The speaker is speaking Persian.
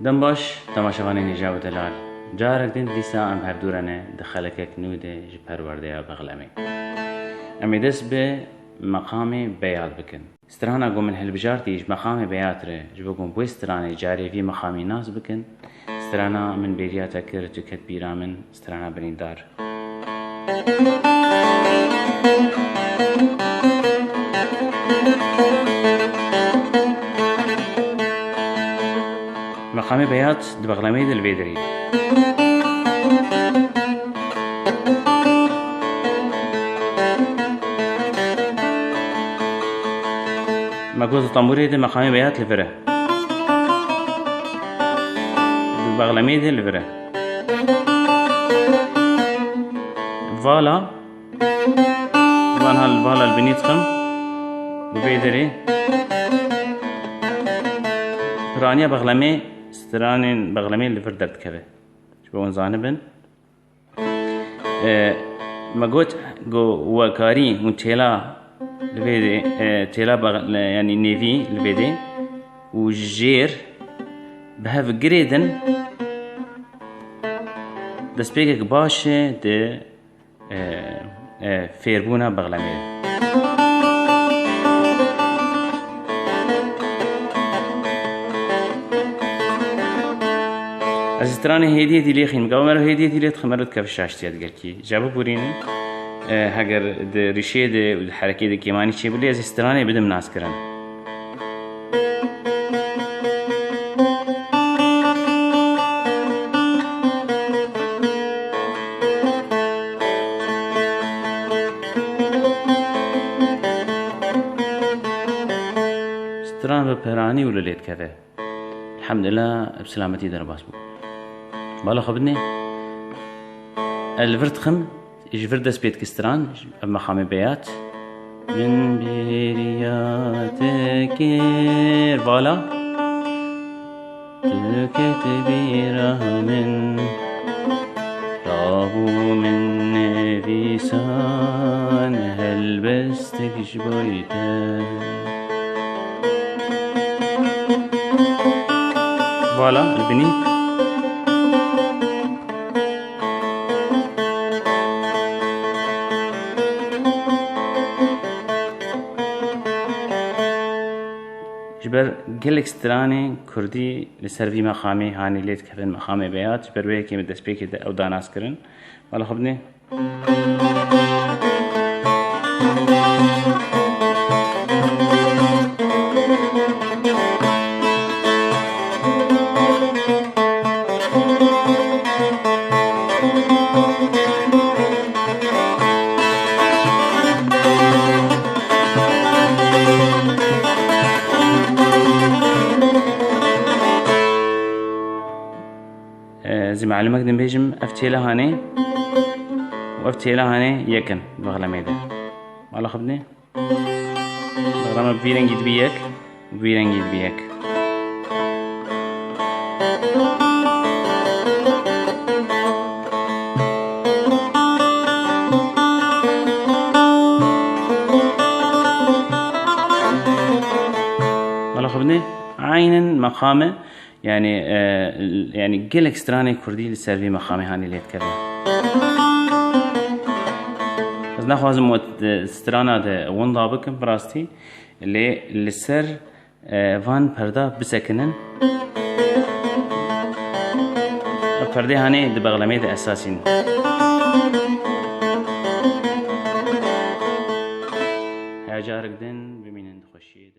دم باش تماشاوانی نجاو دلال جارك دين ديسا ام هردورانه دخلك نوده جبرورده بغلمي امي دس به مقام بيات بكن استرانا قوم من هالبجارتي مقام بيات ره جبقوم بو استرانا جاري في مقامي ناس بكن استرانا من بيرياتا كرتو كتبيرا من استرانا بريندار مقام بيات دبغلمي دل بيدري مقوز طنبوري دل مقام بيات لفره دبغلمي دل لفره فالا وان هالفالا البنيت خم بيدري رانيا بغلمي استرانين بغلمي اللي فردرت كذا شو زانبن ما قلت جو وكاري متلا الفيدي تلا يعني نيفي الفيدي وجير بهاف جريدن دسبيك باشه د فيربونا بغلمي از استرانه هدیه دیلی خیم گاو مرا هدیه دیلی تخمرت کف شاشتی ادگر کی جواب بورین هگر د ریشه د حرکت د کیمانی چه بلی از استرانه بدم ناس کرن استران به پرانی وللیت کده الحمد لله بسلامتي درباس بو بالا خبرني الفرد خم يجفرد سبيت كستران مقام بيات من بيرياتك بالا تكتبيرا من رابو من نفيسان هل بستك شبايته فوالا البني جبر جلك ستراني كردي لسرفي مقامي هاني ليت كفن مقامي بيات جبر ويكي مدس بيكي او داناس كرن والا خبني زي معلومك دم بيجم افتيلا هاني وافتيلا هاني يكن بغلمي ده والا خبني بغلمه بفيرنجيد بيك وبفيرنجيد بيك والا خبني عينا مقامه يعني جيل اكستراني كردي لسرفي مقامي هاني ليت كذا بس ناخذ موت استرانا ده وندا بكم براستي اللي لسر فان بردا بسكنن پرده هاني ده بغلمي ده اساسين هجارك دن بمينن خوشي